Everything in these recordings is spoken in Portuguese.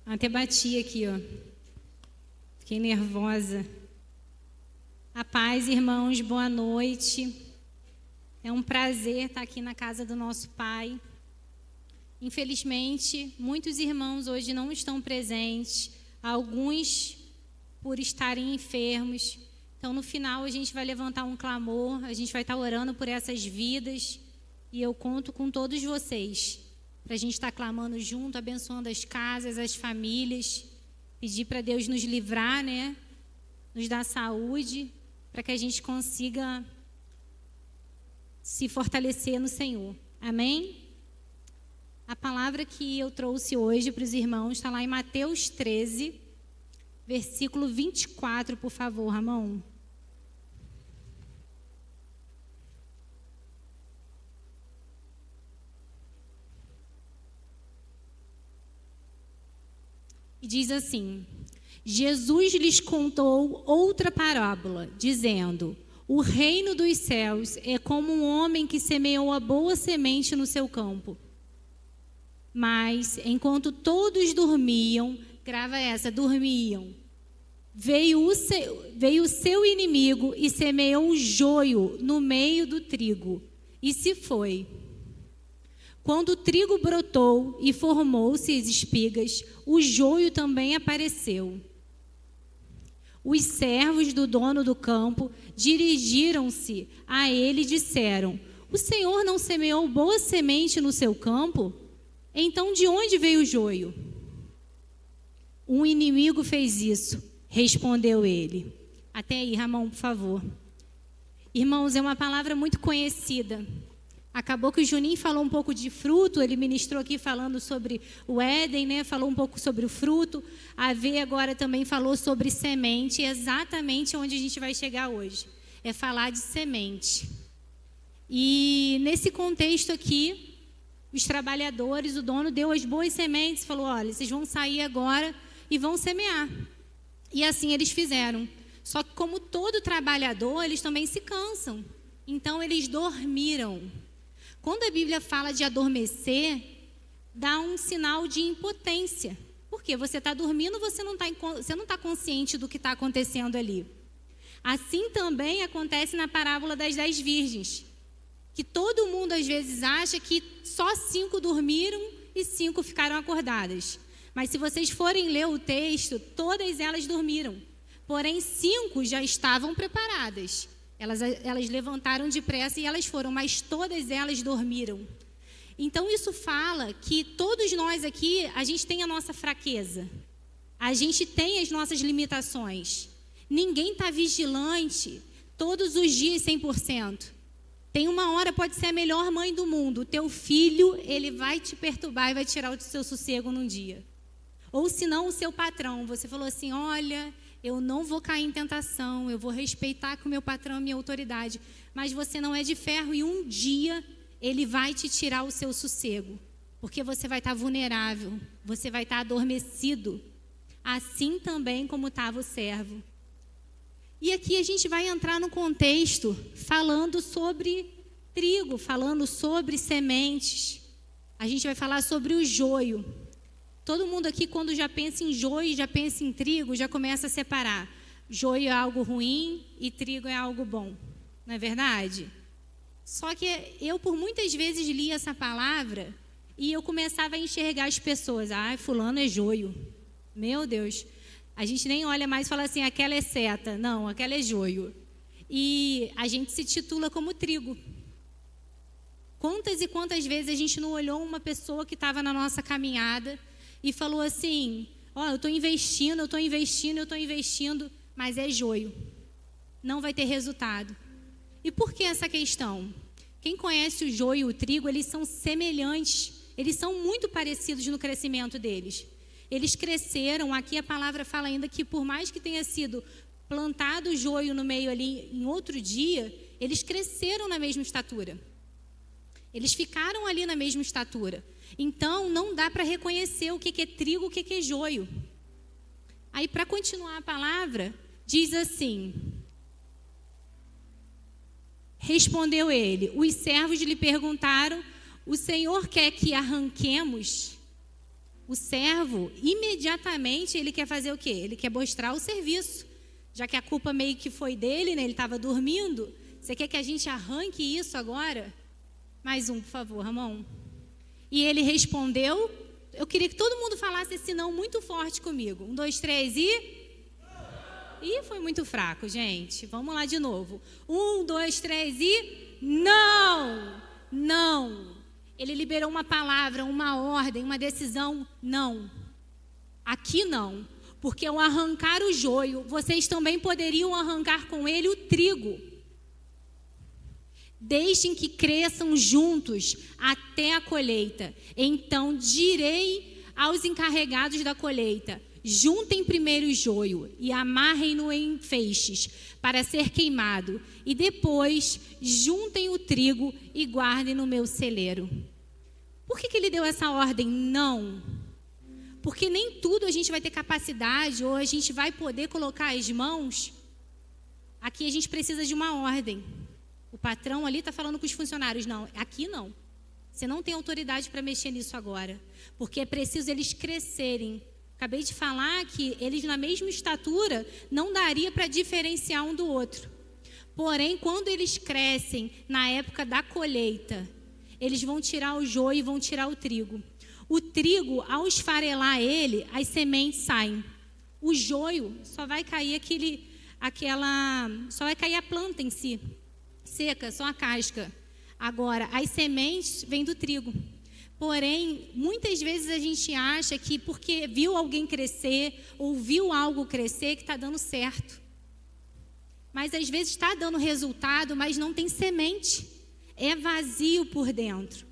Até bati aqui, ó. Fiquei nervosa. A paz, irmãos, boa noite. É um prazer estar aqui na casa do nosso Pai. Infelizmente, muitos irmãos hoje não estão presentes, alguns por estarem enfermos. Então, no final, a gente vai levantar um clamor, a gente vai estar orando por essas vidas. E eu conto com todos vocês, para a gente estar clamando junto, abençoando as casas, as famílias, pedir para Deus nos livrar, né? Nos dar saúde, para que a gente consiga se fortalecer no Senhor. Amém? A palavra que eu trouxe hoje para os irmãos está lá em Mateus 13, versículo 24, por favor, Ramon. E diz assim: Jesus lhes contou outra parábola, dizendo: o reino dos céus é como um homem que semeou a boa semente no seu campo. Mas, enquanto todos dormiam, grava essa, dormiam, veio o seu inimigo e semeou o joio no meio do trigo, e se foi. Quando o trigo brotou e formou-se as espigas, o joio também apareceu. Os servos do dono do campo dirigiram-se a ele e disseram: o senhor não semeou boa semente no seu campo? Então de onde veio o joio? Um inimigo fez isso, respondeu ele. Até aí, Ramon, por favor. Irmãos, é uma palavra muito conhecida. Acabou que o Juninho falou um pouco de fruto, ele ministrou aqui falando sobre o Éden, né? Falou um pouco sobre o fruto. A V agora também falou sobre semente, exatamente onde a gente vai chegar hoje. É falar de semente. E nesse contexto aqui, os trabalhadores, o dono deu as boas sementes, falou: olha, vocês vão sair agora e vão semear. E assim eles fizeram. Só que como todo trabalhador, eles também se cansam. Então eles dormiram. Quando a Bíblia fala de adormecer, dá um sinal de impotência. Porque você está dormindo, você não está consciente do que está acontecendo ali. Assim também acontece na parábola das 10 virgens. Que todo mundo às vezes acha que só 5 dormiram e 5 ficaram acordadas. Mas se vocês forem ler o texto, todas elas dormiram. Porém, 5 já estavam preparadas. Elas levantaram depressa e elas foram, mas todas elas dormiram. Então, isso fala que todos nós aqui, a gente tem a nossa fraqueza. A gente tem as nossas limitações. Ninguém está vigilante todos os dias 100%. Tem uma hora, pode ser a melhor mãe do mundo. O teu filho, ele vai te perturbar e vai tirar o seu sossego num dia. Ou se não, o seu patrão. Você falou assim: olha, eu não vou cair em tentação, eu vou respeitar que o meu patrão é minha autoridade. Mas você não é de ferro e um dia ele vai te tirar o seu sossego. Porque você vai estar vulnerável, você vai estar adormecido. Assim também como estava o servo. E aqui a gente vai entrar no contexto falando sobre trigo, falando sobre sementes. A gente vai falar sobre o joio. Todo mundo aqui, quando já pensa em joio, já pensa em trigo, já começa a separar. Joio é algo ruim e trigo é algo bom. Não é verdade? Só que eu, por muitas vezes, li essa palavra e eu começava a enxergar as pessoas. Ah, fulano é joio. Meu Deus. A gente nem olha mais e fala assim: aquela é seta. Não, aquela é joio. E a gente se titula como trigo. Quantas e quantas vezes a gente não olhou uma pessoa que estava na nossa caminhada e falou assim: ó, eu estou investindo, mas é joio. Não vai ter resultado. E por que essa questão? Quem conhece o joio e o trigo, eles são semelhantes. Eles são muito parecidos no crescimento deles. Eles cresceram, aqui a palavra fala ainda que por mais que tenha sido plantado o joio no meio ali em outro dia, eles cresceram na mesma estatura. Eles ficaram ali na mesma estatura. Então, não dá para reconhecer o que é trigo, o que é joio. Aí, para continuar a palavra, diz assim: respondeu ele, os servos lhe perguntaram: o Senhor quer que arranquemos? o servo, imediatamente, ele quer fazer o quê? Ele quer mostrar o serviço. Já que a culpa meio que foi dele, né? Ele estava dormindo. Você quer que a gente arranque isso agora? Mais um, por favor, Ramon. E ele respondeu, eu queria que todo mundo falasse esse não muito forte comigo. 1, 2, 3 e... Ih, foi muito fraco, gente. Vamos lá de novo. 1, 2, 3 e... Não! Não! Ele liberou uma palavra, uma ordem, uma decisão. Não. Aqui não. Porque ao arrancar o joio, vocês também poderiam arrancar com ele o trigo. Deixem que cresçam juntos até a colheita. Então direi aos encarregados da colheita: juntem primeiro o joio e amarrem-no em feixes para ser queimado, e depois juntem o trigo e guardem no meu celeiro. Por que ele deu essa ordem? Não. Porque nem tudo a gente vai ter capacidade ou a gente vai poder colocar as mãos. Aqui a gente precisa de uma ordem. O patrão ali está falando com os funcionários. Não, aqui não. Você não tem autoridade para mexer nisso agora. Porque é preciso eles crescerem. Acabei de falar que eles na mesma estatura não daria para diferenciar um do outro. Porém, quando eles crescem na época da colheita, eles vão tirar o joio e vão tirar o trigo. O trigo, ao esfarelar ele, as sementes saem. O joio só vai cair só vai cair a planta em si, seca, só a casca. Agora, as sementes vêm do trigo. Porém, muitas vezes a gente acha que porque viu alguém crescer ou viu algo crescer que está dando certo. Mas às vezes está dando resultado, mas não tem semente. É vazio por dentro.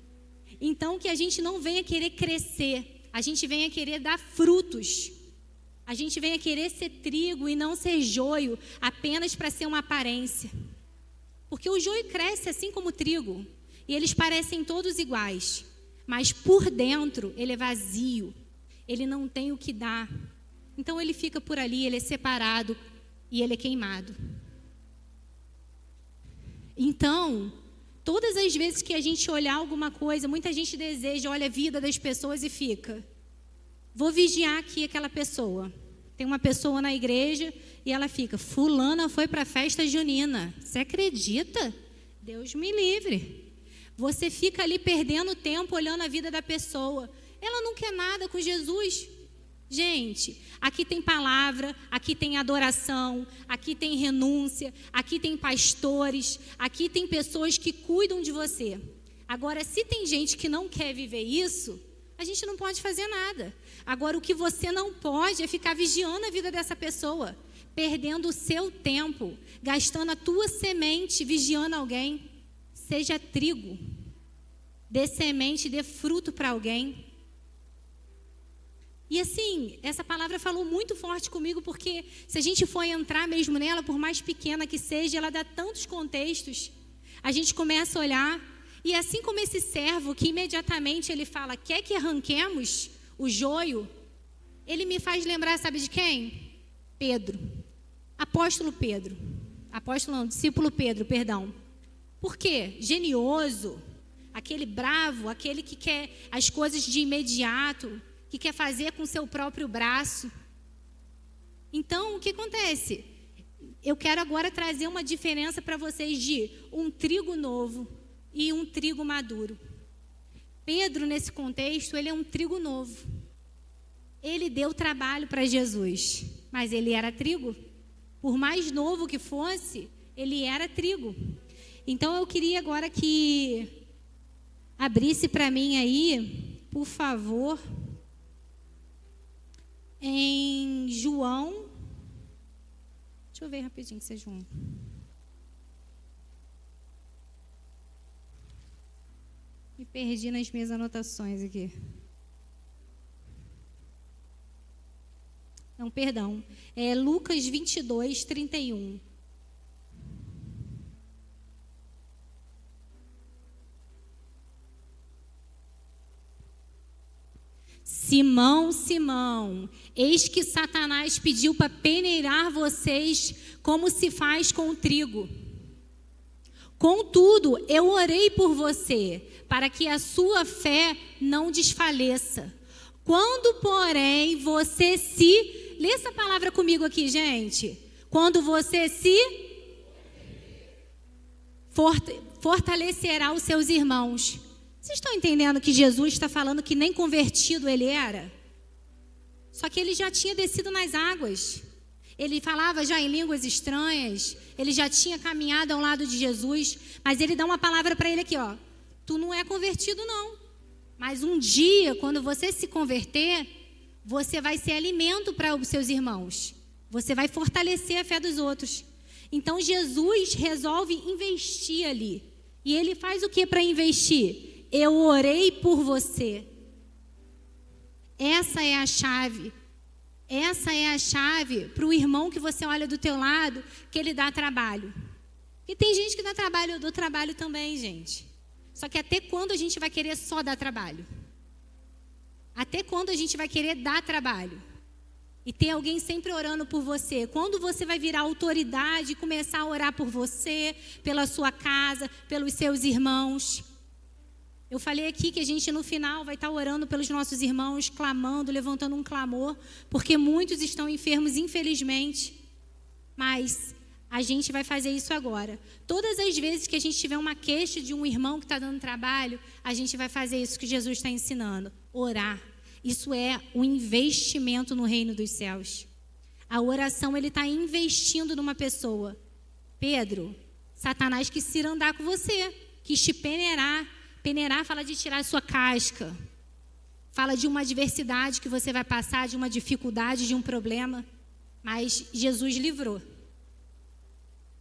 Então, que a gente não venha querer crescer, a gente venha querer dar frutos. A gente venha querer ser trigo e não ser joio, apenas para ser uma aparência. Porque o joio cresce assim como o trigo, e eles parecem todos iguais. Mas por dentro, ele é vazio, ele não tem o que dar. Então, ele fica por ali, ele é separado e ele é queimado. Então, todas as vezes que a gente olhar alguma coisa, muita gente deseja, olha a vida das pessoas e fica: vou vigiar aqui aquela pessoa. Tem uma pessoa na igreja e ela fica: fulana foi para a festa junina. Você acredita? Deus me livre. Você fica ali perdendo tempo olhando a vida da pessoa. Ela não quer nada com Jesus. Gente, aqui tem palavra, aqui tem adoração, aqui tem renúncia, aqui tem pastores, aqui tem pessoas que cuidam de você. Agora, se tem gente que não quer viver isso, a gente não pode fazer nada. Agora, o que você não pode é ficar vigiando a vida dessa pessoa, perdendo o seu tempo, gastando a tua semente, vigiando alguém. Seja trigo, dê semente, dê fruto para alguém. E assim, essa palavra falou muito forte comigo, porque se a gente for entrar mesmo nela, por mais pequena que seja, ela dá tantos contextos. A gente começa a olhar, e assim como esse servo, que imediatamente ele fala: quer que arranquemos o joio? Ele me faz lembrar, sabe de quem? Pedro. Apóstolo Pedro. Apóstolo não, discípulo Pedro, perdão. Por quê? Genioso, aquele bravo, aquele que quer as coisas de imediato, que quer fazer com seu próprio braço. Então, o que acontece? Eu quero agora trazer uma diferença para vocês de um trigo novo e um trigo maduro. Pedro, nesse contexto, ele é um trigo novo. Ele deu trabalho para Jesus, mas ele era trigo. Por mais novo que fosse, ele era trigo. Então, eu queria agora que abrisse para mim aí, por favor, em João. Deixa eu ver rapidinho se é João. Me perdi nas minhas anotações aqui. Não, perdão. É Lucas 22, 31. Simão, Simão, eis que Satanás pediu para peneirar vocês como se faz com o trigo. Contudo, eu orei por você, para que a sua fé não desfaleça. Quando, porém, você se... Lê essa palavra comigo aqui, gente. Quando você se... fortalecerá os seus irmãos. Vocês estão entendendo que Jesus está falando que nem convertido ele era? Só que ele já tinha descido nas águas. Ele falava já em línguas estranhas. Ele já tinha caminhado ao lado de Jesus. Mas ele dá uma palavra para ele aqui, ó. Tu não é convertido, não. Mas um dia, quando você se converter, você vai ser alimento para os seus irmãos. Você vai fortalecer a fé dos outros. Então, Jesus resolve investir ali. E ele faz o que para investir? Eu orei por você. Essa é a chave. Essa é a chave para o irmão que você olha do teu lado, que ele dá trabalho. E tem gente que dá trabalho, eu dou trabalho também, gente. Só que até quando a gente vai querer só dar trabalho? Até quando a gente vai querer dar trabalho? E ter alguém sempre orando por você? Quando você vai virar autoridade e começar a orar por você, pela sua casa, pelos seus irmãos? Eu falei aqui que a gente no final vai estar orando pelos nossos irmãos, clamando, levantando um clamor, porque muitos estão enfermos, infelizmente. Mas a gente vai fazer isso agora. Todas as vezes que a gente tiver uma queixa de um irmão que está dando trabalho, a gente vai fazer isso que Jesus está ensinando, orar. Isso é um investimento no reino dos céus. A oração, ele está investindo numa pessoa. Pedro, Satanás quis ir andar com você, quis te peneirar. Peneirar fala de tirar a sua casca. Fala de uma adversidade que você vai passar, de uma dificuldade, de um problema. Mas Jesus livrou.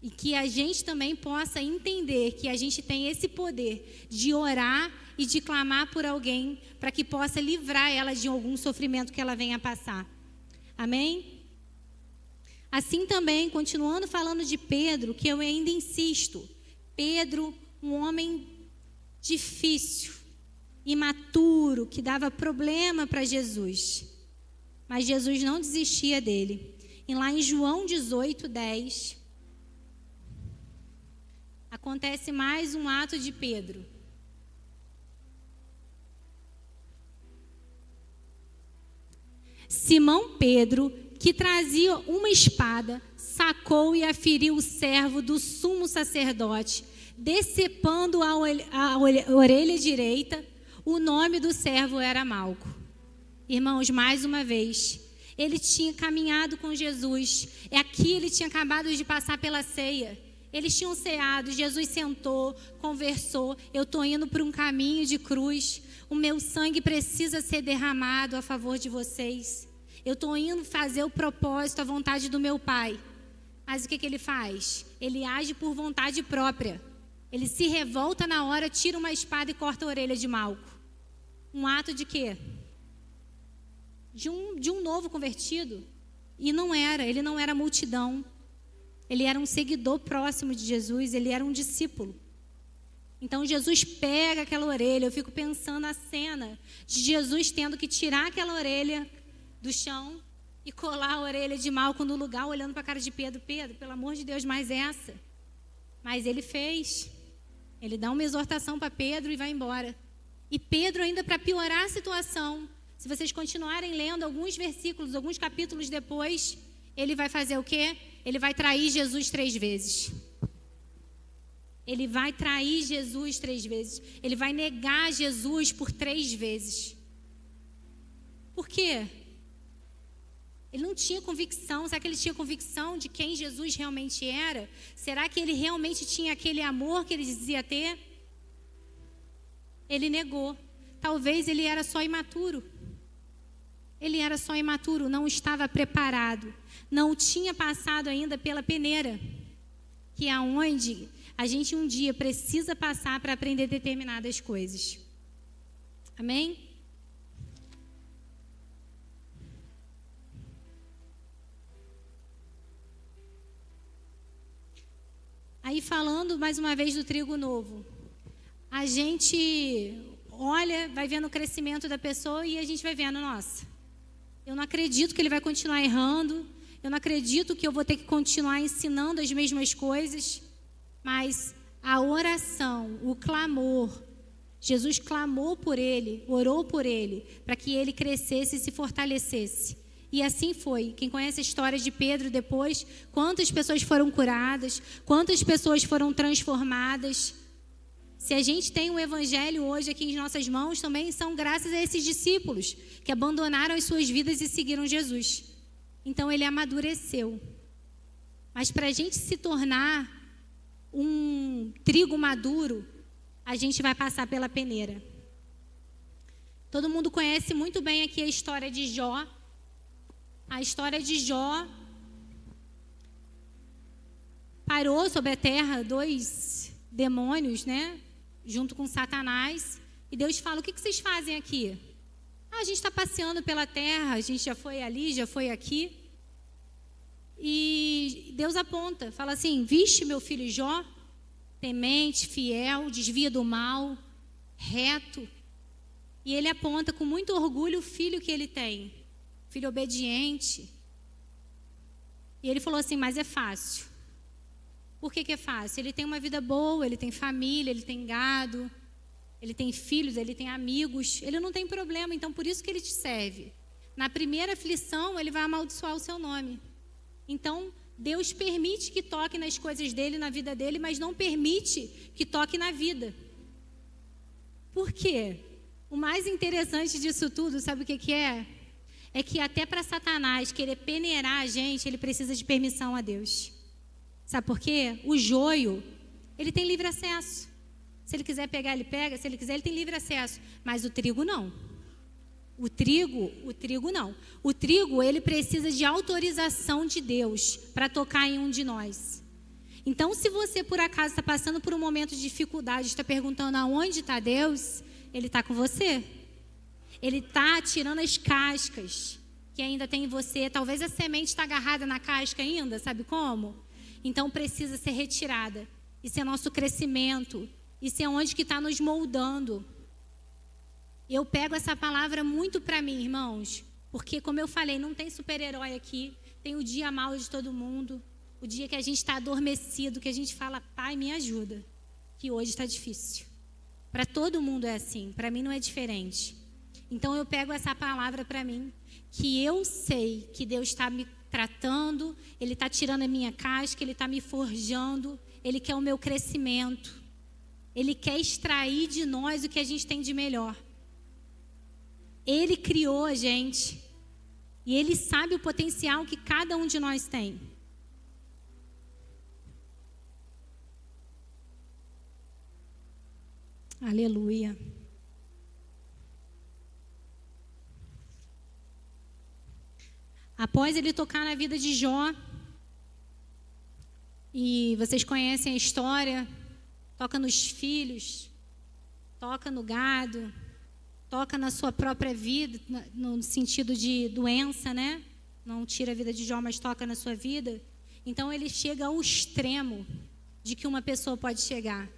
E que a gente também possa entender que a gente tem esse poder de orar e de clamar por alguém para que possa livrar ela de algum sofrimento que ela venha passar. Amém? Assim também, continuando falando de Pedro, que eu ainda insisto. Pedro, um homem difícil, imaturo, que dava problema para Jesus. Mas Jesus não desistia dele. E lá em João 18:10, acontece mais um ato de Pedro. Simão Pedro, que trazia uma espada, sacou e a feriu o servo do sumo sacerdote, decepando a orelha direita. O nome do servo era Malco. Irmãos, mais uma vez, ele tinha caminhado com Jesus. Aqui ele tinha acabado de passar pela ceia. Eles tinham ceado, Jesus sentou, conversou. Eu estou indo por um caminho de cruz. O meu sangue precisa ser derramado a favor de vocês. Eu estou indo fazer o propósito, a vontade do meu Pai. Mas o que ele faz? Ele age por vontade própria. Ele se revolta na hora, tira uma espada e corta a orelha de Malco. Um ato de quê? De um novo convertido. E ele não era multidão. Ele era um seguidor próximo de Jesus, ele era um discípulo. Então Jesus pega aquela orelha, eu fico pensando a cena de Jesus tendo que tirar aquela orelha do chão e colar a orelha de Malco no lugar, olhando para a cara de Pedro. Pedro, pelo amor de Deus, mais essa. Mas ele fez. Ele dá uma exortação para Pedro e vai embora. E Pedro, ainda para piorar a situação, se vocês continuarem lendo alguns versículos, alguns capítulos depois, ele vai fazer o quê? Ele vai trair Jesus 3 vezes. Ele vai trair Jesus 3 vezes. Ele vai negar Jesus por 3 vezes. Por quê? Ele não tinha convicção. Será que ele tinha convicção de quem Jesus realmente era? Será que ele realmente tinha aquele amor que ele dizia ter? Ele negou. Talvez ele era só imaturo. Ele era só imaturo, não estava preparado. Não tinha passado ainda pela peneira. Que é onde a gente um dia precisa passar para aprender determinadas coisas. Amém? Aí falando mais uma vez do trigo novo. A gente olha, vai vendo o crescimento da pessoa e a gente vai vendo, nossa, eu não acredito que ele vai continuar errando. Eu não acredito que eu vou ter que continuar ensinando as mesmas coisas. Mas a oração, o clamor, Jesus clamou por ele, orou por ele, para que ele crescesse e se fortalecesse. E assim foi. Quem conhece a história de Pedro depois, quantas pessoas foram curadas, quantas pessoas foram transformadas. Se a gente tem um evangelho hoje aqui em nossas mãos, também são graças a esses discípulos que abandonaram as suas vidas e seguiram Jesus. Então ele amadureceu. Mas para a gente se tornar um trigo maduro, a gente vai passar pela peneira. Todo mundo conhece muito bem aqui a história de Jó. A história de Jó parou sobre a terra 2 demônios, né? Junto com Satanás. E Deus fala, o que vocês fazem aqui? A gente está passeando pela terra, a gente já foi ali, já foi aqui. E Deus aponta, fala assim, viste meu filho Jó? Temente, fiel, desvia do mal, reto. E ele aponta com muito orgulho o filho que ele tem. Filho obediente. E ele falou assim, mas é fácil. Por que é fácil? Ele tem uma vida boa, ele tem família, ele tem gado, ele tem filhos, ele tem amigos. Ele não tem problema, então por isso que ele te serve. Na primeira aflição, ele vai amaldiçoar o seu nome. Então, Deus permite que toque nas coisas dele, na vida dele, mas não permite que toque na vida. Por quê? O mais interessante disso tudo, sabe o que é? É que até para Satanás querer peneirar a gente, ele precisa de permissão a Deus. Sabe por quê? O joio, ele tem livre acesso. Se ele quiser pegar, ele pega. Se ele quiser, ele tem livre acesso. Mas o trigo não. O trigo não. O trigo, ele precisa de autorização de Deus para tocar em um de nós. Então, se você por acaso está passando por um momento de dificuldade, está perguntando aonde está Deus, ele está com você. Ele está tirando as cascas que ainda tem em você. Talvez a semente está agarrada na casca ainda, sabe como? Então precisa ser retirada. Isso é nosso crescimento. Isso é onde que está nos moldando. Eu pego essa palavra muito para mim, irmãos. Porque, como eu falei, não tem super-herói aqui. Tem o dia mau de todo mundo. O dia que a gente está adormecido, que a gente fala, Pai, me ajuda. Que hoje está difícil. Para todo mundo é assim. Para mim não é diferente. Então eu pego essa palavra para mim, que eu sei que Deus está me tratando, Ele está tirando a minha casca, Ele está me forjando, Ele quer o meu crescimento, Ele quer extrair de nós o que a gente tem de melhor. Ele criou a gente e Ele sabe o potencial que cada um de nós tem. Aleluia. Após ele tocar na vida de Jó, e vocês conhecem a história, toca nos filhos, toca no gado, toca na sua própria vida, no sentido de doença, né? Não tira a vida de Jó, mas toca na sua vida. Então ele chega ao extremo de que uma pessoa pode chegar.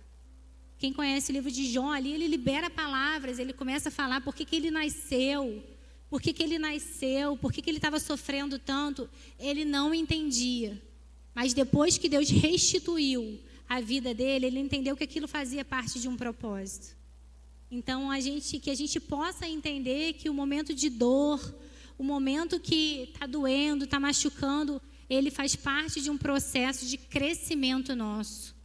Quem conhece o livro de Jó ali, ele libera palavras, ele começa a falar por que ele nasceu. Por que ele nasceu? Por que ele estava sofrendo tanto? Ele não entendia. Mas depois que Deus restituiu a vida dele, ele entendeu que aquilo fazia parte de um propósito. Então, que a gente possa entender que o momento de dor, o momento que está doendo, está machucando, ele faz parte de um processo de crescimento nosso.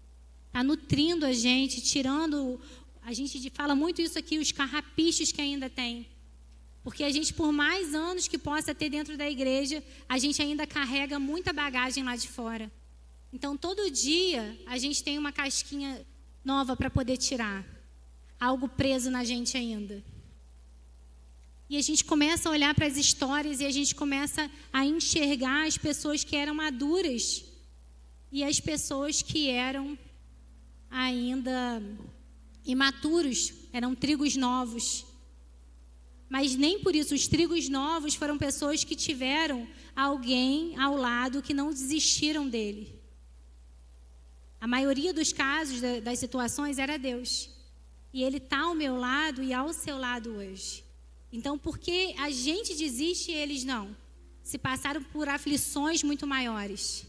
Está nutrindo a gente, tirando... A gente fala muito isso aqui, os carrapichos que ainda tem. Porque a gente, por mais anos que possa ter dentro da igreja, a gente ainda carrega muita bagagem lá de fora. Então, todo dia, a gente tem uma casquinha nova para poder tirar. Algo preso na gente ainda. E a gente começa a olhar para as histórias e a gente começa a enxergar as pessoas que eram maduras e as pessoas que eram ainda imaturos, eram trigos novos. Mas nem por isso, os trigos novos foram pessoas que tiveram alguém ao lado que não desistiram dele. A maioria dos casos, das situações, era Deus. E Ele está ao meu lado e ao seu lado hoje. Então, por que a gente desiste e eles não? Se passaram por aflições muito maiores.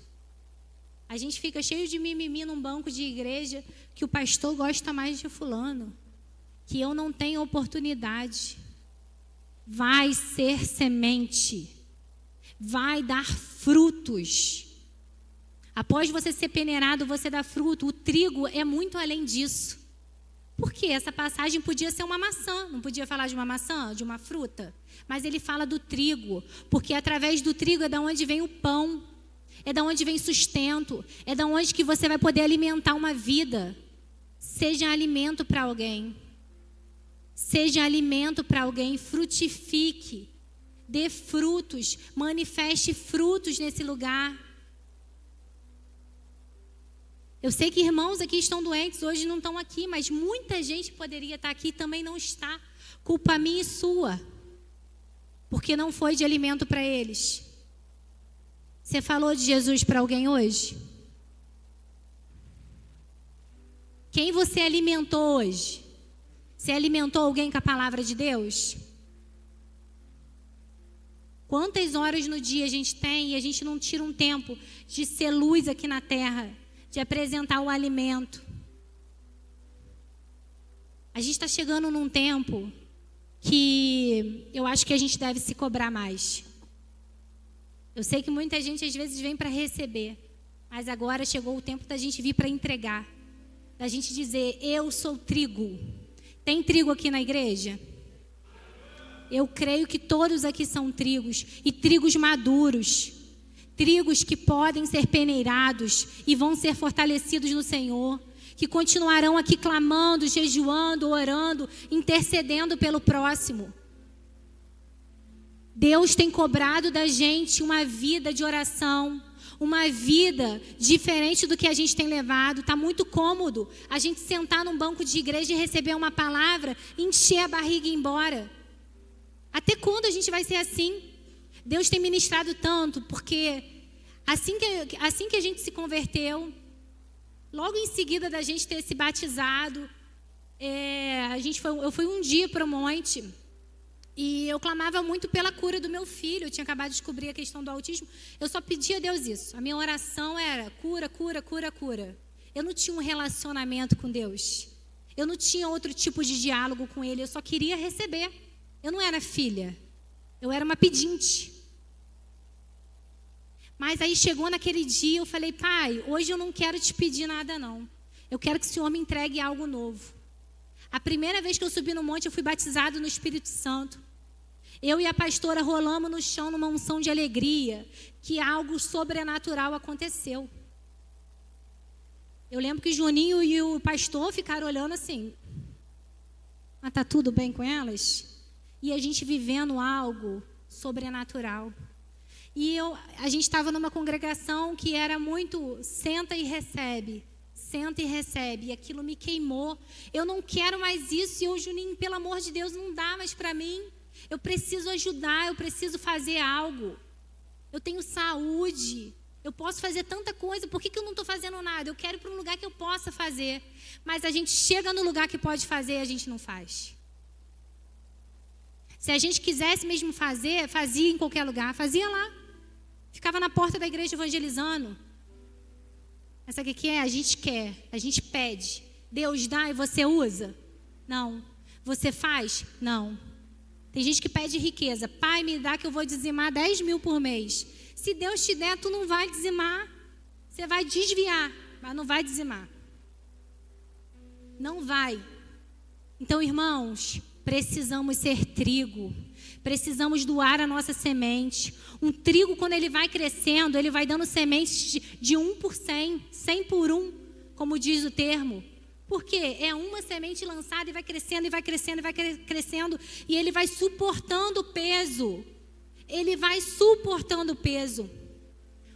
A gente fica cheio de mimimi num banco de igreja que o pastor gosta mais de fulano. que eu não tenho oportunidade. Vai ser semente. Vai dar frutos. Após você ser peneirado, você dá fruto. O trigo é muito além disso. Porque essa passagem podia ser uma maçã. Não podia falar de uma maçã, de uma fruta. Mas ele fala do trigo. Porque através do trigo é da onde vem o pão. É da onde vem sustento. É da onde que você vai poder alimentar uma vida. Seja alimento para alguém. Seja alimento para alguém. Frutifique. Dê frutos. Manifeste frutos nesse lugar. Eu sei que irmãos aqui estão doentes, hoje não estão aqui, mas muita gente poderia estar aqui e também não está. Culpa minha e sua, porque não foi de alimento para eles. Você falou de Jesus para alguém hoje? Quem você alimentou hoje? Você alimentou alguém com a palavra de Deus? Quantas horas no dia a gente tem e a gente não tira um tempo de ser luz aqui na terra? De apresentar o alimento. A gente está chegando num tempo que eu acho que a gente deve se cobrar mais. Eu sei que muita gente às vezes vem para receber, mas agora chegou o tempo da gente vir para entregar. Da gente dizer, eu sou trigo. Tem trigo aqui na igreja? Eu creio que todos aqui são trigos, e trigos maduros. Trigos que podem ser peneirados e vão ser fortalecidos no Senhor, que continuarão aqui clamando, jejuando, orando, intercedendo pelo próximo. Deus tem cobrado da gente uma vida de oração, uma vida diferente do que a gente tem levado. Está muito cômodo a gente sentar num banco de igreja e receber uma palavra, encher a barriga e ir embora. Até quando a gente vai ser assim? Deus tem ministrado tanto, porque assim que a gente se converteu, logo em seguida da gente ter se batizado, eu fui um dia para o monte e eu clamava muito pela cura do meu filho. Eu tinha acabado de descobrir a questão do autismo. Eu só pedia a Deus isso. A minha oração era cura, cura, cura, cura. Eu não tinha um relacionamento com Deus. Eu não tinha outro tipo de diálogo com Ele. Eu só queria receber. Eu não era filha. Eu era uma pedinte. Mas aí chegou naquele dia, eu falei, pai, hoje eu não quero te pedir nada não. Eu quero que o Senhor me entregue algo novo. A primeira vez que eu subi no monte, eu fui batizado no Espírito Santo. Eu e a pastora rolamos no chão numa unção de alegria, que algo sobrenatural aconteceu. Eu lembro que o Juninho e o pastor ficaram olhando assim. Mas tá tudo bem com elas? E a gente vivendo algo sobrenatural. E a gente estava numa congregação que era muito senta e recebe. Senta e recebe. E aquilo me queimou. Eu não quero mais isso. E eu, Juninho, pelo amor de Deus, não dá mais para mim. Eu preciso ajudar, eu preciso fazer algo. Eu tenho saúde. Eu posso fazer tanta coisa. Por que eu não estou fazendo nada? Eu quero ir para um lugar que eu possa fazer. Mas a gente chega no lugar que pode fazer e a gente não faz. Se a gente quisesse mesmo fazer, fazia em qualquer lugar. Fazia lá. Ficava na porta da igreja evangelizando. Mas sabe o que é? A gente quer, a gente pede. Deus dá e você usa? Não. Você faz? Não. Tem gente que pede riqueza. Pai, me dá que eu vou dizimar 10 mil por mês. Se Deus te der, tu não vai dizimar. Você vai desviar, mas não vai dizimar. Não vai. Então, irmãos, precisamos ser trigo. Precisamos doar a nossa semente. Um trigo, quando ele vai crescendo, ele vai dando sementes de 1 por 100, 100 por 1, como diz o termo. Por quê? É uma semente lançada e vai crescendo, e vai crescendo, e vai crescendo, e ele vai suportando o peso. Ele vai suportando o peso.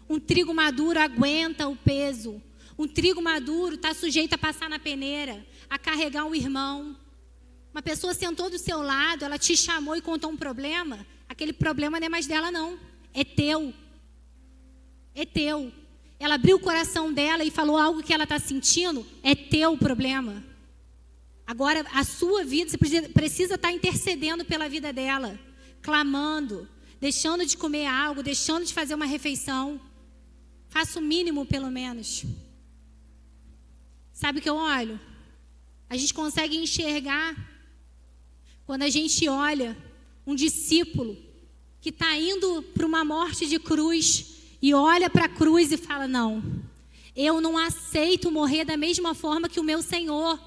Um trigo maduro aguenta o peso. Um trigo maduro está sujeito a passar na peneira, a carregar um irmão. Uma pessoa sentou do seu lado, ela te chamou e contou um problema. Aquele problema não é mais dela, não. É teu. É teu. Ela abriu o coração dela e falou algo que ela está sentindo. É teu o problema. Agora, a sua vida, você precisa estar intercedendo pela vida dela. Clamando. Deixando de comer algo. Deixando de fazer uma refeição. Faça o mínimo, pelo menos. Sabe o que eu olho? A gente consegue enxergar Quando a gente olha um discípulo que está indo para uma morte de cruz e olha para a cruz e fala: não, eu não aceito morrer da mesma forma que o meu Senhor.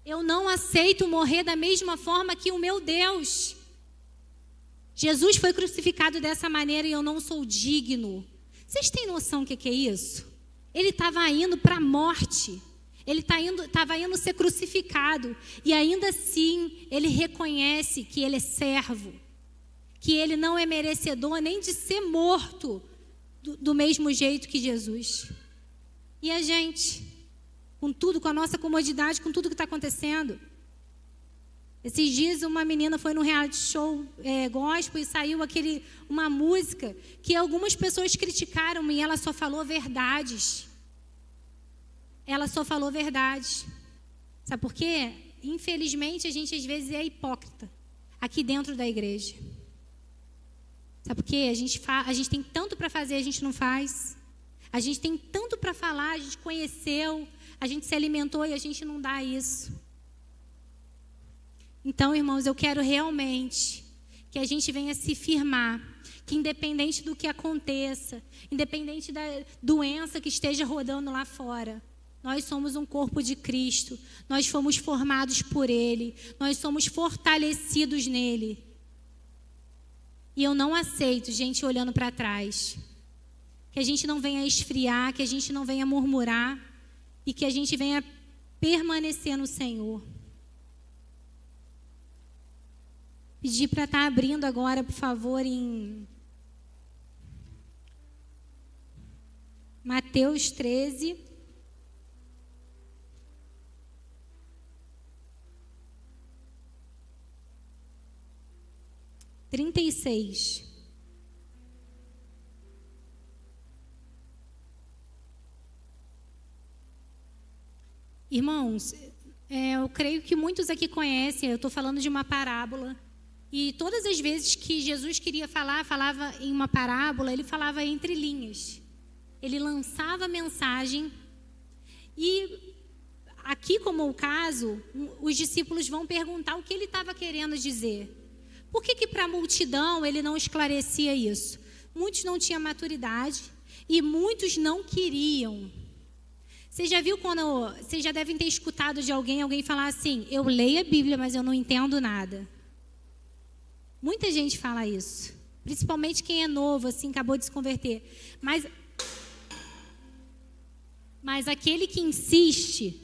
Eu não aceito morrer da mesma forma que o meu Deus. Jesus foi crucificado dessa maneira e eu não sou digno. Vocês têm noção do que é isso? Ele estava indo para a morte. Ele estava indo ser crucificado. E ainda assim, ele reconhece que ele é servo. Que ele não é merecedor nem de ser morto do mesmo jeito que Jesus. E a gente, com tudo, com a nossa comodidade, com tudo que está acontecendo. Esses dias uma menina foi num reality show gospel e saiu uma música que algumas pessoas criticaram e ela só falou verdades. Ela só falou verdades. Sabe por quê? Infelizmente a gente às vezes é hipócrita aqui dentro da igreja. Sabe por quê? A gente tem tanto para fazer, a gente não faz. A gente tem tanto para falar, a gente conheceu, a gente se alimentou e a gente não dá isso. Então, irmãos, eu quero realmente que a gente venha se firmar, que independente do que aconteça, independente da doença que esteja rodando lá fora, nós somos um corpo de Cristo, nós fomos formados por Ele, nós somos fortalecidos nele. E eu não aceito gente olhando para trás. Que a gente não venha esfriar, que a gente não venha murmurar e que a gente venha permanecer no Senhor. Pedir para estar abrindo agora, por favor, em Mateus 13. (36). Irmãos, eu creio que muitos aqui conhecem, eu estou falando de uma parábola. E todas as vezes que Jesus queria falar, falava em uma parábola, ele falava entre linhas. Ele lançava a mensagem. E aqui, como o caso, os discípulos vão perguntar o que ele estava querendo dizer. Por que para a multidão ele não esclarecia isso? Muitos não tinham maturidade e muitos não queriam. Você já viu vocês já devem ter escutado de alguém falar assim: eu leio a Bíblia, mas eu não entendo nada. Muita gente fala isso, principalmente quem é novo, assim, acabou de se converter. Mas aquele que insiste,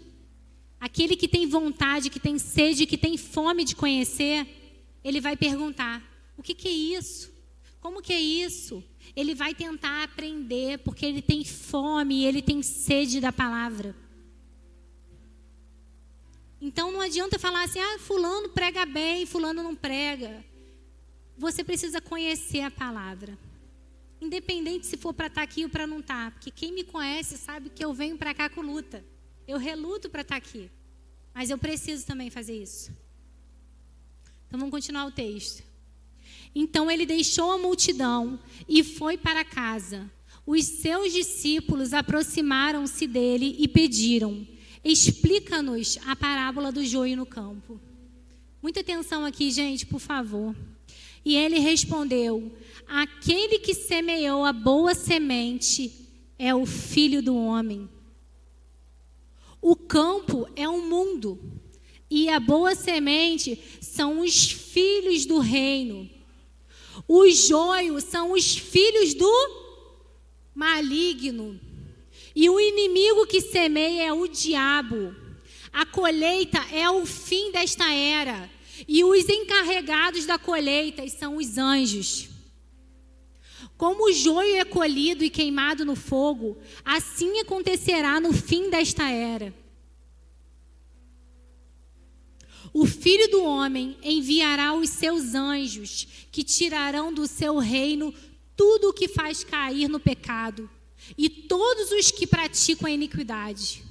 aquele que tem vontade, que tem sede, que tem fome de conhecer, ele vai perguntar: o que é isso? Como que é isso? Ele vai tentar aprender, porque ele tem fome, ele tem sede da palavra. Então não adianta falar assim: fulano prega bem, fulano não prega. Você precisa conhecer a palavra. Independente se for para estar aqui ou para não estar. Porque quem me conhece sabe que eu venho para cá com luta. Eu reluto para estar aqui. Mas eu preciso também fazer isso. Então vamos continuar o texto. Então ele deixou a multidão e foi para casa. Os seus discípulos aproximaram-se dele e pediram: explica-nos a parábola do joio no campo. Muita atenção aqui, gente, por favor. E ele respondeu: aquele que semeou a boa semente é o Filho do Homem. O campo é o mundo, e a boa semente são os filhos do reino. Os joios são os filhos do maligno. E o inimigo que semeia é o diabo. A colheita é o fim desta era. E os encarregados da colheita são os anjos. Como o joio é colhido e queimado no fogo, assim acontecerá no fim desta era. O Filho do Homem enviará os seus anjos, que tirarão do seu reino tudo o que faz cair no pecado e todos os que praticam a iniquidade.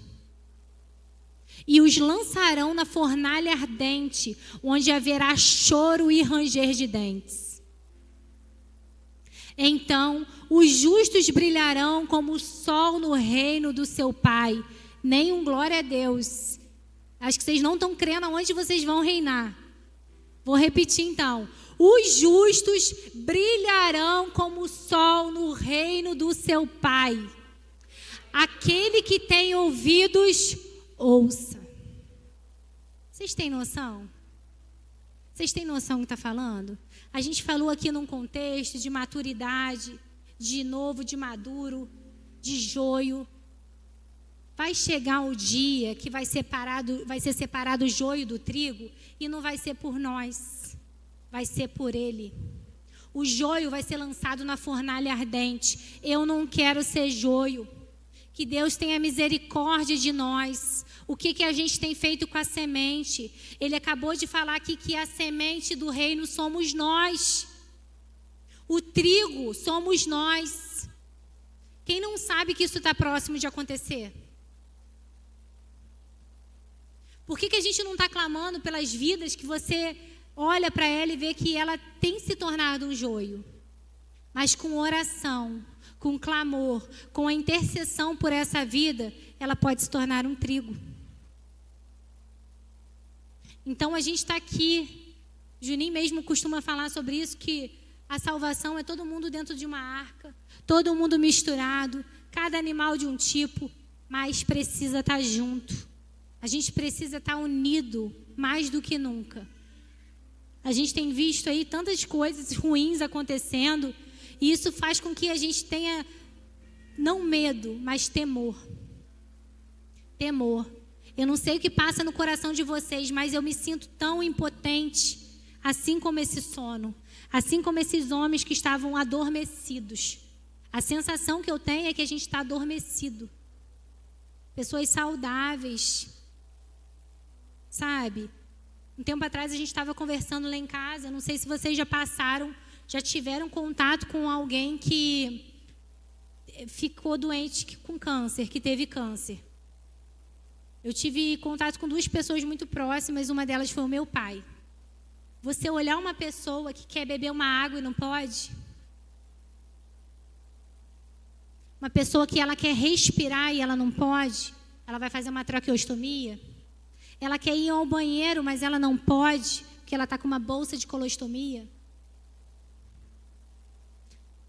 E os lançarão na fornalha ardente, onde haverá choro e ranger de dentes. Então, os justos brilharão como o sol no reino do seu Pai. Nenhum glória a Deus. Acho que vocês não estão crendo aonde vocês vão reinar. Vou repetir então. Os justos brilharão como o sol no reino do seu Pai. Aquele que tem ouvidos, ouça. Vocês têm noção? Vocês têm noção do que está falando? A gente falou aqui num contexto de maturidade, de novo, de maduro, de joio. Vai chegar o dia que vai ser separado o joio do trigo e não vai ser por nós, vai ser por Ele. O joio vai ser lançado na fornalha ardente. Eu não quero ser joio. Que Deus tenha misericórdia de nós. O que a gente tem feito com a semente? Ele acabou de falar aqui que a semente do reino somos nós. O trigo somos nós. Quem não sabe que isso está próximo de acontecer? Por que a gente não está clamando pelas vidas que você olha para ela e vê que ela tem se tornado um joio? Mas com oração, com clamor, com a intercessão por essa vida, ela pode se tornar um trigo. Então a gente está aqui, Juninho mesmo costuma falar sobre isso, que a salvação é todo mundo dentro de uma arca, todo mundo misturado, cada animal de um tipo, mas precisa estar junto. A gente precisa estar unido mais do que nunca. A gente tem visto aí tantas coisas ruins acontecendo, e isso faz com que a gente tenha, não medo, mas temor. Temor. Eu não sei o que passa no coração de vocês, mas eu me sinto tão impotente, assim como esse sono, assim como esses homens que estavam adormecidos. A sensação que eu tenho é que a gente está adormecido. Pessoas saudáveis, sabe? Um tempo atrás a gente estava conversando lá em casa, não sei se vocês já tiveram contato com alguém que ficou doente com câncer, que teve câncer. Eu tive contato com 2 pessoas muito próximas, uma delas foi o meu pai. Você olhar uma pessoa que quer beber uma água e não pode? Uma pessoa que ela quer respirar e ela não pode? Ela vai fazer uma traqueostomia? Ela quer ir ao banheiro, mas ela não pode, porque ela está com uma bolsa de colostomia?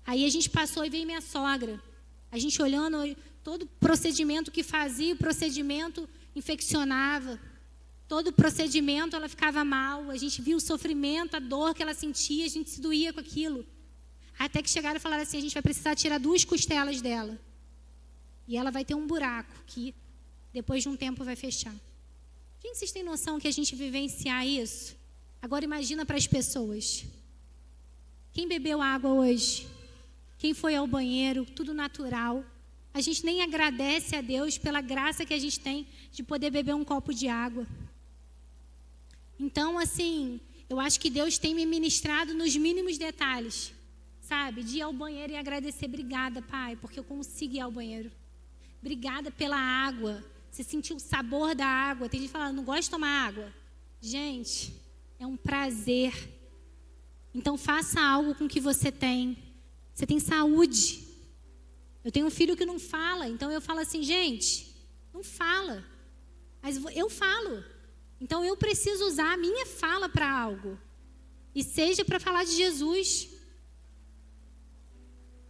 Aí a gente passou e veio minha sogra. A gente olhando todo o procedimento que fazia, o procedimento infeccionava. Todo o procedimento ela ficava mal. A gente viu o sofrimento, a dor que ela sentia, a gente se doía com aquilo. Até que chegaram e falaram assim, a gente vai precisar tirar 2 costelas dela. E ela vai ter um buraco que depois de um tempo vai fechar. Gente, vocês têm noção que a gente vivenciar isso? Agora imagina para as pessoas. Quem bebeu água hoje? Quem foi ao banheiro? Tudo natural. A gente nem agradece a Deus pela graça que a gente tem de poder beber um copo de água. Então, assim, eu acho que Deus tem me ministrado nos mínimos detalhes, sabe? De ir ao banheiro e agradecer. Obrigada, Pai, porque eu consigo ir ao banheiro. Obrigada pela água. Você sentiu o sabor da água. Tem gente falando, não gosta de tomar água. Gente, é um prazer. Então, faça algo com o que você tem. Você tem saúde. Eu tenho um filho que não fala, então eu falo assim, gente, não fala. Mas eu falo. Então eu preciso usar a minha fala para algo. E seja para falar de Jesus.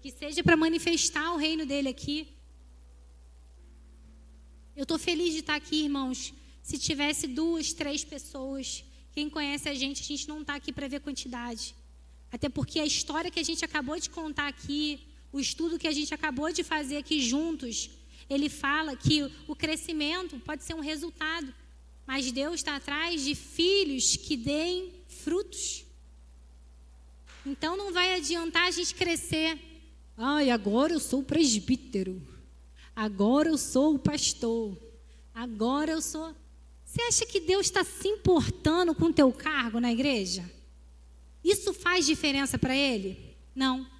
Que seja para manifestar o reino dele aqui. Eu estou feliz de estar aqui, irmãos. Se tivesse 2, 3 pessoas, quem conhece a gente não está aqui para ver quantidade. Até porque a história que a gente acabou de contar aqui, o estudo que a gente acabou de fazer aqui juntos, ele fala que o crescimento pode ser um resultado, mas Deus está atrás de filhos que deem frutos. Então não vai adiantar a gente crescer. Ai, agora eu sou o presbítero. Agora eu sou o pastor. Agora eu sou... Você acha que Deus está se importando com o teu cargo na igreja? Isso faz diferença para Ele? Não.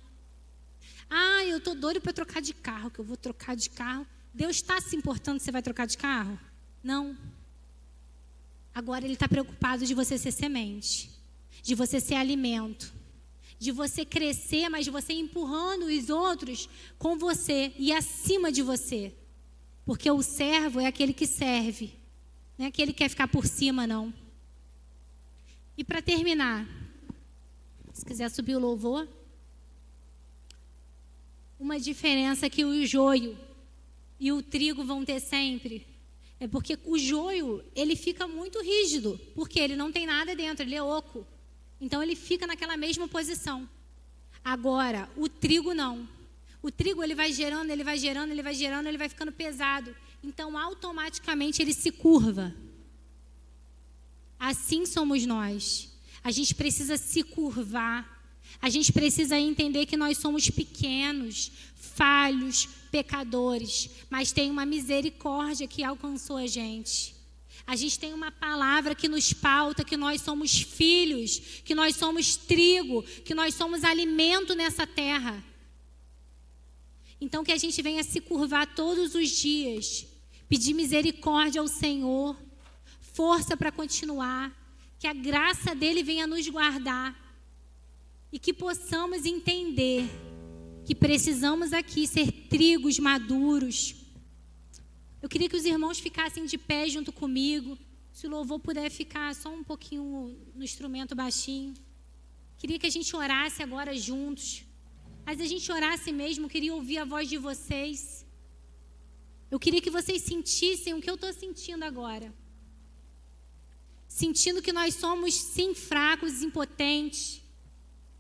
Ah, eu estou doido para trocar de carro, que eu vou trocar de carro. Deus está se importando se você vai trocar de carro? Não. Agora Ele está preocupado de você ser semente, de você ser alimento, de você crescer, mas de você empurrando os outros com você e acima de você. Porque o servo é aquele que serve, não é aquele que quer ficar por cima, não. E para terminar, se quiser subir o louvor, uma diferença que o joio e o trigo vão ter sempre é porque o joio, ele fica muito rígido, porque ele não tem nada dentro, ele é oco. Então ele fica naquela mesma posição. Agora, o trigo não. O trigo, ele vai gerando, ele vai gerando, ele vai gerando, ele vai ficando pesado. Então, automaticamente, ele se curva. Assim somos nós. A gente precisa se curvar. A gente precisa entender que nós somos pequenos, falhos, pecadores. Mas tem uma misericórdia que alcançou a gente. A gente tem uma palavra que nos pauta, que nós somos filhos, que nós somos trigo, que nós somos alimento nessa terra. Então, que a gente venha se curvar todos os dias, pedir misericórdia ao Senhor, força para continuar, que a graça dele venha nos guardar e que possamos entender que precisamos aqui ser trigos maduros. Eu queria que os irmãos ficassem de pé junto comigo, se o louvor puder ficar só um pouquinho no instrumento baixinho. Queria que a gente orasse agora juntos. Mas a gente orasse mesmo, queria ouvir a voz de vocês. Eu queria que vocês sentissem o que eu estou sentindo agora. Sentindo que nós somos, sim, fracos, impotentes,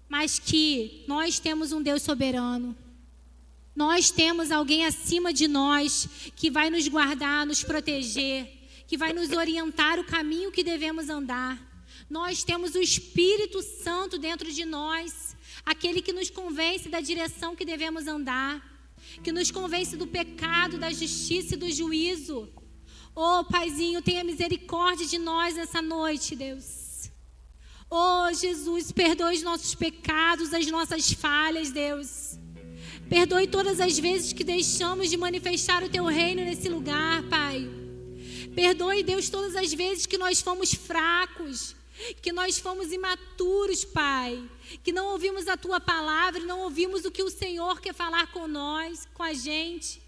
mas que nós temos um Deus soberano. Nós temos alguém acima de nós que vai nos guardar, nos proteger, que vai nos orientar o caminho que devemos andar. Nós temos o Espírito Santo dentro de nós, aquele que nos convence da direção que devemos andar, que nos convence do pecado, da justiça e do juízo. Oh, Paizinho, tenha misericórdia de nós nessa noite, Deus. Oh, Jesus, perdoe os nossos pecados, as nossas falhas, Deus. Perdoe todas as vezes que deixamos de manifestar o Teu reino nesse lugar, Pai. Perdoe, Deus, todas as vezes que nós fomos fracos, que nós fomos imaturos, Pai, que não ouvimos a Tua palavra e não ouvimos o que o Senhor quer falar com nós, com a gente,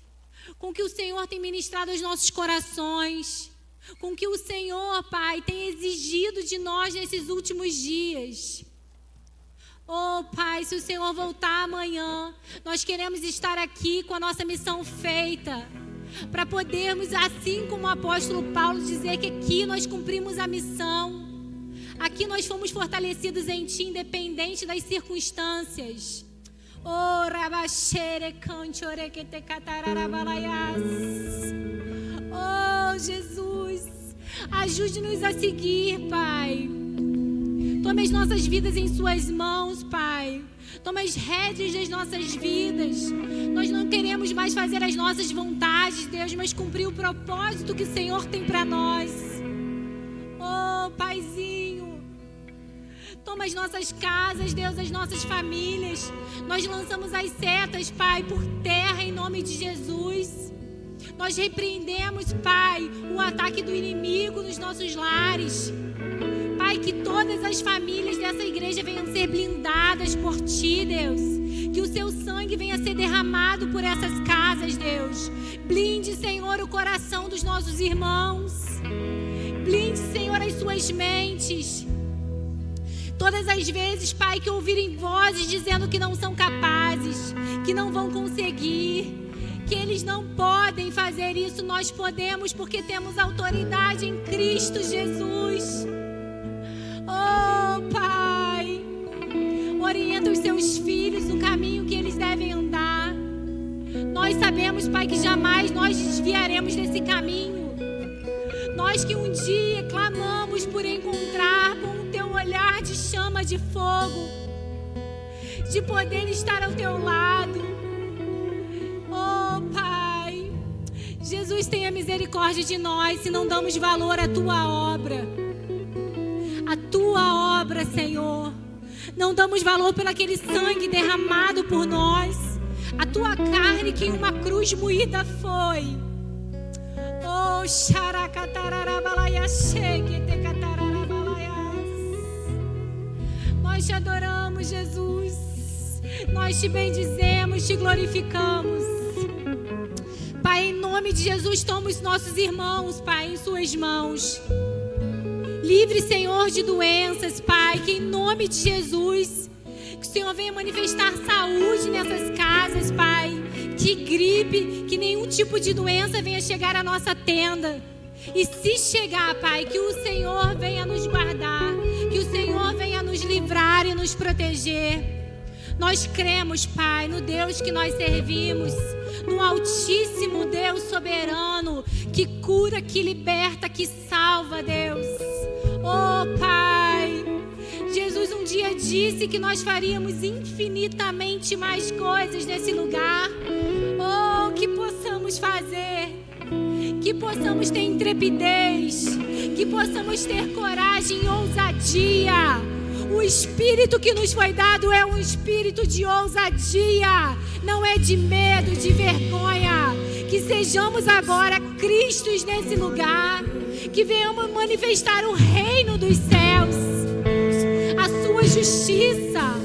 com o que o Senhor tem ministrado aos nossos corações, com o que o Senhor, Pai, tem exigido de nós nesses últimos dias. Oh, Pai, se o Senhor voltar amanhã, nós queremos estar aqui com a nossa missão feita, para podermos, assim como o apóstolo Paulo, dizer que aqui nós cumprimos a missão. Aqui nós fomos fortalecidos em Ti, independente das circunstâncias. Oh, rabachere cante orequete catararabalaias. Oh, Jesus, ajude-nos a seguir, Pai. Tome as nossas vidas em Suas mãos, Pai. Toma as rédeas das nossas vidas. Nós não queremos mais fazer as nossas vontades, Deus, mas cumprir o propósito que o Senhor tem para nós. Oh, Paizinho, toma as nossas casas, Deus, as nossas famílias. Nós lançamos as setas, Pai, por terra em nome de Jesus. Nós repreendemos, Pai, o ataque do inimigo nos nossos lares. Pai, que todas as famílias dessa igreja venham ser blindadas por Ti, Deus. Que o Seu sangue venha ser derramado por essas casas, Deus. Blinde, Senhor, o coração dos nossos irmãos. Blinde, Senhor, as suas mentes. Todas as vezes, Pai, que ouvirem vozes dizendo que não são capazes, que não vão conseguir, que eles não podem fazer isso, nós podemos porque temos autoridade em Cristo Jesus. Oh, Pai, orienta os Seus filhos no caminho que eles devem andar. Nós sabemos, Pai, que jamais nós desviaremos desse caminho. Nós que um dia clamamos por encontrar com o Teu olhar de chama de fogo, de poder estar ao Teu lado. Oh, Pai, Jesus, tenha misericórdia de nós se não damos valor à Tua obra. A Tua obra, Senhor. Não damos valor pelo aquele sangue derramado por nós. A Tua carne que em uma cruz moída foi. Oh, nós Te adoramos, Jesus. Nós Te bendizemos, Te glorificamos. Pai, em nome de Jesus, toma os nossos irmãos, Pai, em Suas mãos. Livre, Senhor, de doenças, Pai, que em nome de Jesus, que o Senhor venha manifestar saúde nessas casas, Pai. Que gripe, que nenhum tipo de doença venha chegar à nossa tenda. E se chegar, Pai, que o Senhor venha nos guardar, que o Senhor venha nos livrar e nos proteger. Nós cremos, Pai, no Deus que nós servimos, no Altíssimo Deus soberano, que cura, que liberta, que salva, Deus. Oh, Pai, Jesus um dia disse que nós faríamos infinitamente mais coisas nesse lugar. Oh, que possamos fazer, que possamos ter intrepidez, que possamos ter coragem e ousadia. O espírito que nos foi dado é um espírito de ousadia, não é de medo, de vergonha. Que sejamos agora Cristos nesse lugar, que venhamos manifestar o reino dos céus, a sua justiça.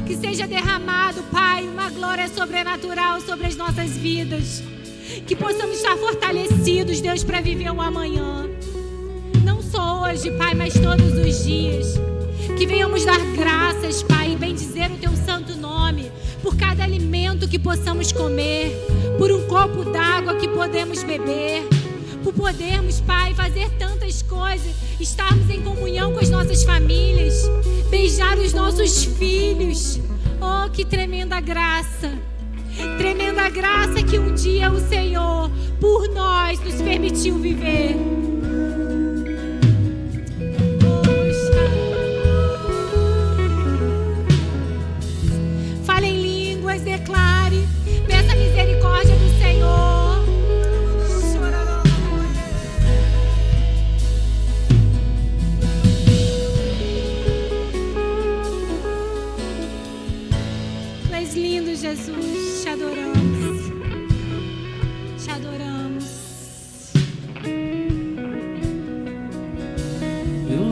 Que seja derramado, Pai, uma glória sobrenatural sobre as nossas vidas. Que possamos estar fortalecidos, Deus, para viver o amanhã. Não só hoje, Pai, mas todos os dias. Que venhamos dar graças, Pai, e bendizer o Teu santo nome, por cada alimento que possamos comer, por um copo d'água que podemos beber, por podermos, Pai, fazer tantas coisas, estarmos em comunhão com as nossas famílias, beijar os nossos filhos. Oh, que tremenda graça! Tremenda graça que um dia o Senhor, por nós, nos permitiu viver. Fale em línguas, declare, peça a misericórdia do Senhor. Tu és lindo, Jesus, te adoramos, te adoramos. Eu